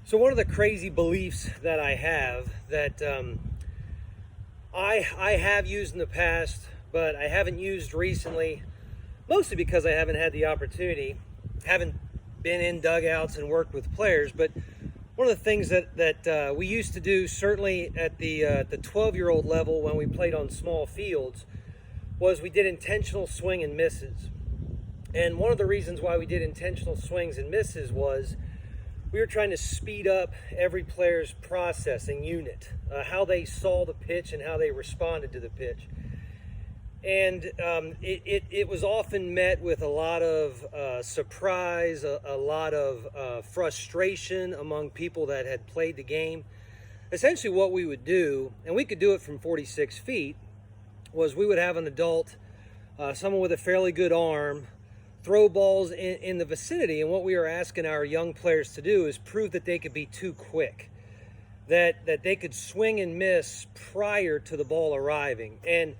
So one of the crazy beliefs that I have that I have used in the past, but I haven't used recently, mostly because I haven't had the opportunity, haven't been in dugouts and worked with players. But one of the things that we used to do, certainly at the 12-year-old level when we played on small fields, was we did intentional swing and misses. And one of the reasons why we did intentional swings and misses was we were trying to speed up every player's processing unit, how they saw the pitch and how they responded to the pitch. And it was often met with a lot of surprise, a lot of frustration among people that had played the game. Essentially what we would do, and we could do it from 46 feet, was we would have an adult, someone with a fairly good arm, throw balls in the vicinity, and what we were asking our young players to do is prove that they could be too quick, that they could swing and miss prior to the ball arriving. And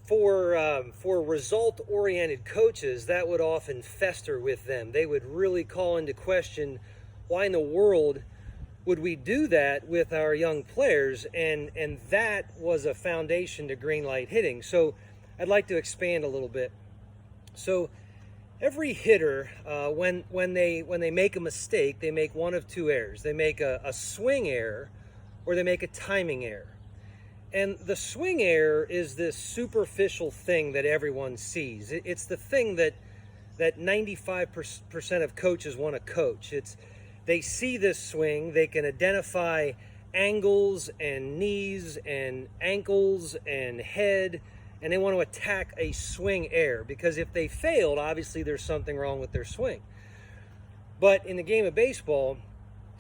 for result-oriented coaches, that would often fester with them. They would really call into question, why in the world would we do that with our young players? And that was a foundation to green light hitting. So I'd like to expand a little bit. So every hitter, when they make a mistake, they make one of two errors. They make a swing error, or they make a timing error. And the swing error is this superficial thing that everyone sees. It's the thing that 95% of coaches want to coach. They see this swing, they can identify angles and knees and ankles and head, and they want to attack a swing error, because if they failed, obviously there's something wrong with their swing. But in the game of baseball,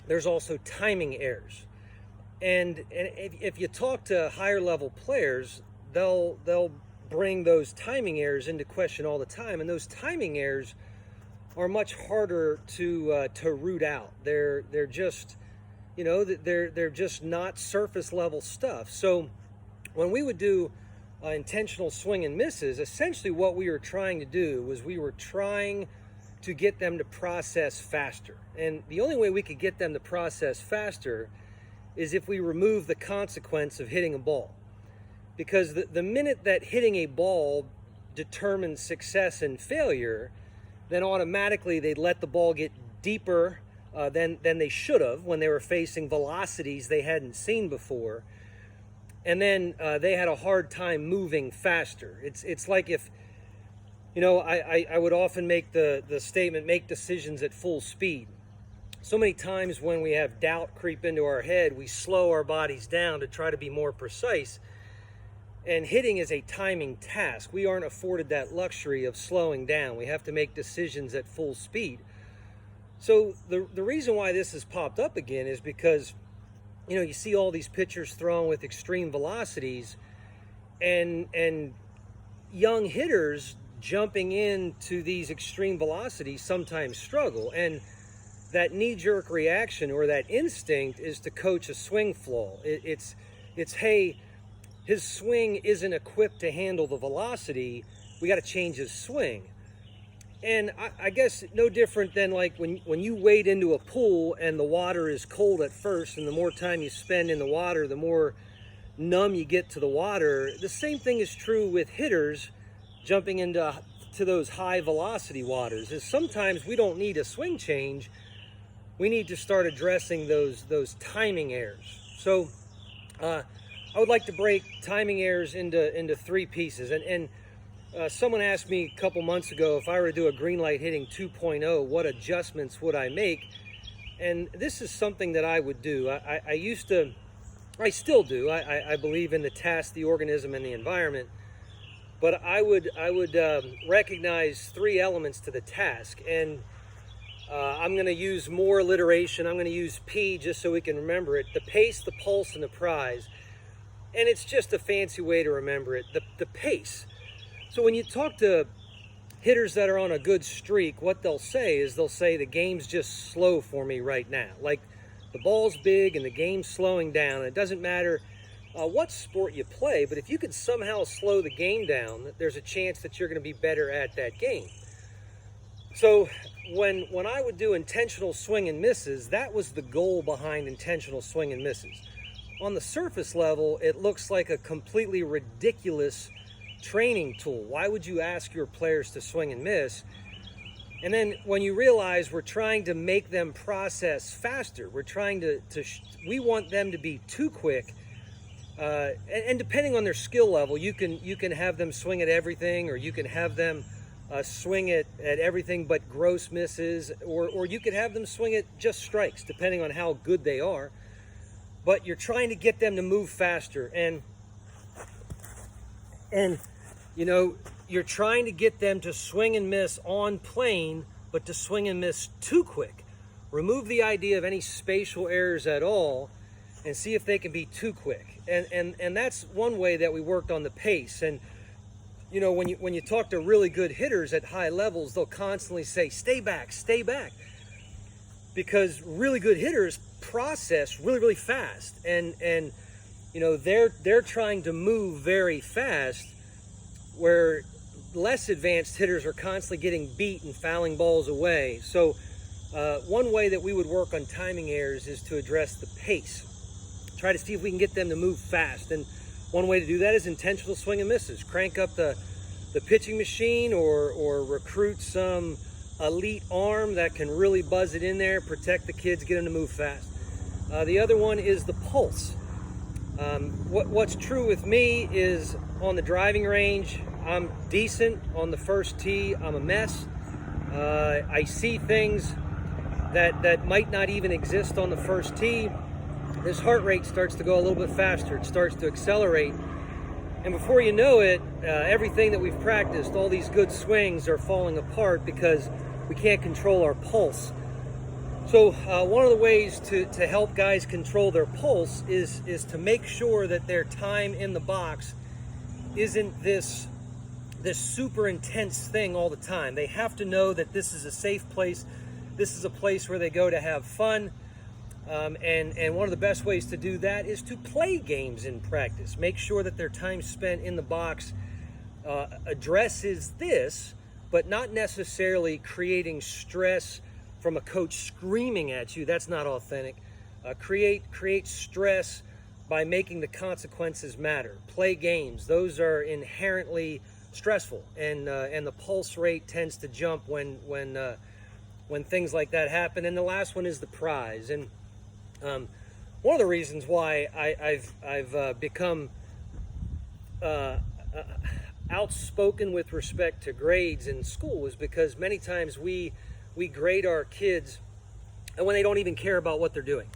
there's also timing errors. And if you talk to higher level players, they'll bring those timing errors into question all the time, and those timing errors are much harder to root out. They're just, they're just not surface level stuff. So when we would do intentional swing and misses, essentially what we were trying to do was we were trying to get them to process faster. And the only way we could get them to process faster is if we remove the consequence of hitting a ball. Because the minute that hitting a ball determines success and failure, then automatically they'd let the ball get deeper than they should have when they were facing velocities they hadn't seen before. And then they had a hard time moving faster. It's like if, I would often make the statement, make decisions at full speed. So many times when we have doubt creep into our head, we slow our bodies down to try to be more precise. And hitting is a timing task. We aren't afforded that luxury of slowing down. We have to make decisions at full speed. So the reason why this has popped up again is because, you see all these pitchers throwing with extreme velocities, and young hitters jumping into these extreme velocities sometimes struggle. And that knee-jerk reaction or that instinct is to coach a swing flaw. It's hey, his swing isn't equipped to handle the velocity. We got to change his swing. And I guess no different than like when you wade into a pool and the water is cold at first, and the more time you spend in the water, the more numb you get to the water. The same thing is true with hitters jumping into those high velocity waters. Is sometimes we don't need a swing change. We need to start addressing those timing errors. So I would like to break timing errors into three pieces. And someone asked me a couple months ago, if I were to do a green light hitting 2.0, what adjustments would I make? And this is something that I would do. I still do. I believe in the task, the organism, and the environment. But I would recognize three elements to the task. And I'm going to use more alliteration. I'm going to use P just so we can remember it. The pace, the pulse, and the prize. And it's just a fancy way to remember it. The pace. So when you talk to hitters that are on a good streak, what they'll say is the game's just slow for me right now. Like the ball's big and the game's slowing down. It doesn't matter what sport you play, but if you can somehow slow the game down, there's a chance that you're going to be better at that game. So when I would do intentional swing and misses, that was the goal behind intentional swing and misses. On the surface level, it looks like a completely ridiculous training tool. Why would you ask your players to swing and miss? And then when you realize we're trying to make them process faster, we're trying we want them to be too quick. And depending on their skill level, you can have them swing at everything, or you can have them swing at everything but gross misses, or you could have them swing at just strikes, depending on how good they are. But you're trying to get them to move faster, and you know, you're trying to get them to swing and miss on plane, but to swing and miss too quick. Remove the idea of any spatial errors at all, and see if they can be too quick. And that's one way that we worked on the pace. And you know, when you talk to really good hitters at high levels, they'll constantly say, stay back, because really good hitters process really fast, and you know, they're trying to move very fast, where less advanced hitters are constantly getting beat and fouling balls away. So one way that we would work on timing errors is to address the pace. Try to see if we can get them to move fast. And one way to do that is intentional swing and misses. Crank up the pitching machine, or recruit some elite arm that can really buzz it in there, protect the kids, get them to move fast. The other one is the pulse. What's true with me is on the driving range, I'm decent. On the first tee, I'm a mess. I see things that might not even exist on the first tee. This heart rate starts to go a little bit faster. It starts to accelerate. And before you know it, everything that we've practiced, all these good swings, are falling apart because we can't control our pulse. So one of the ways to help guys control their pulse is to make sure that their time in the box isn't this super intense thing all the time. They have to know that this is a safe place. This is a place where they go to have fun. And one of the best ways to do that is to play games in practice. Make sure that their time spent in the box addresses this, but not necessarily creating stress from a coach screaming at you. That's not authentic. Create stress by making the consequences matter. Play games. Those are inherently stressful, and the pulse rate tends to jump when things like that happen. And the last one is the prize. And one of the reasons why I've become outspoken with respect to grades in school is because many times we grade our kids when they don't even care about what they're doing.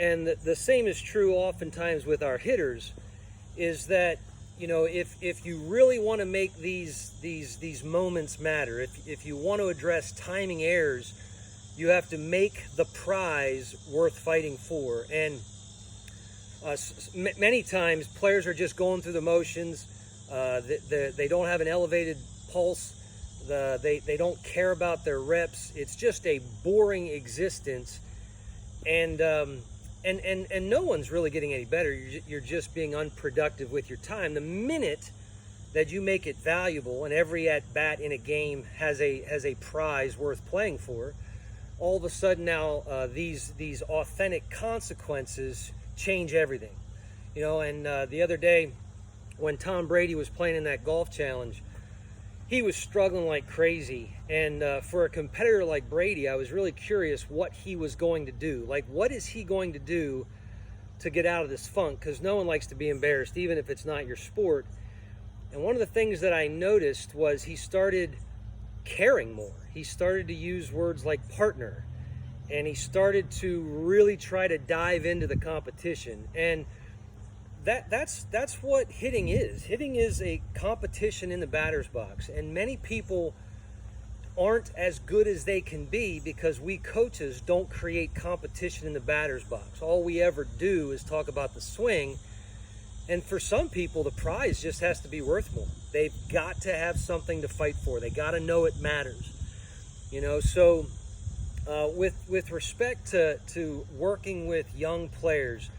And the same is true oftentimes with our hitters, is that, you know, if you really want to make these moments matter, if you want to address timing errors, you have to make the prize worth fighting for. And many times players are just going through the motions. They don't have an elevated pulse. They don't care about their reps. It's just a boring existence, and no one's really getting any better. You're just being unproductive with your time. The minute that you make it valuable, and every at bat in a game has a prize worth playing for, all of a sudden now these authentic consequences change everything. You know, and the other day when Tom Brady was playing in that golf challenge, he was struggling like crazy. And for a competitor like Brady, I was really curious what he was going to do. Like, what is he going to do to get out of this funk? Because no one likes to be embarrassed, even if it's not your sport. And one of the things that I noticed was he started caring more. He started to use words like partner, and he started to really try to dive into the competition. And that's what hitting is. Hitting is a competition in the batter's box, and many people aren't as good as they can be because we coaches don't create competition in the batter's box. All we ever do is talk about the swing, and for some people the prize just has to be worth more. They've got to have something to fight for. They got to know it matters. You know, so with respect to working with young players,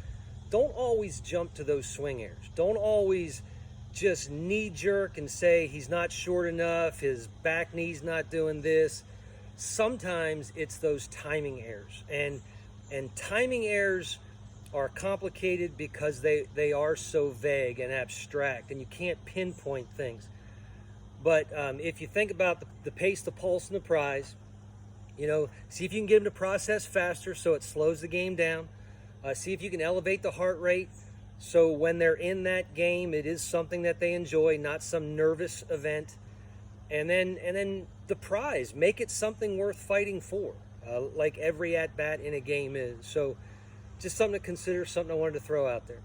don't always jump to those swing errors. Don't always just knee jerk and say he's not short enough, his back knee's not doing this. sometimes it's those timing errors, and timing errors are complicated because they are so vague and abstract, and you can't pinpoint things. But if you think about the pace, the pulse, and the prize, see if you can get them to process faster so it slows the game down. See if you can elevate the heart rate so when they're in that game, it is something that they enjoy, not some nervous event. And then the prize, make it something worth fighting for, like every at bat in a game is. So just something to consider, something I wanted to throw out there.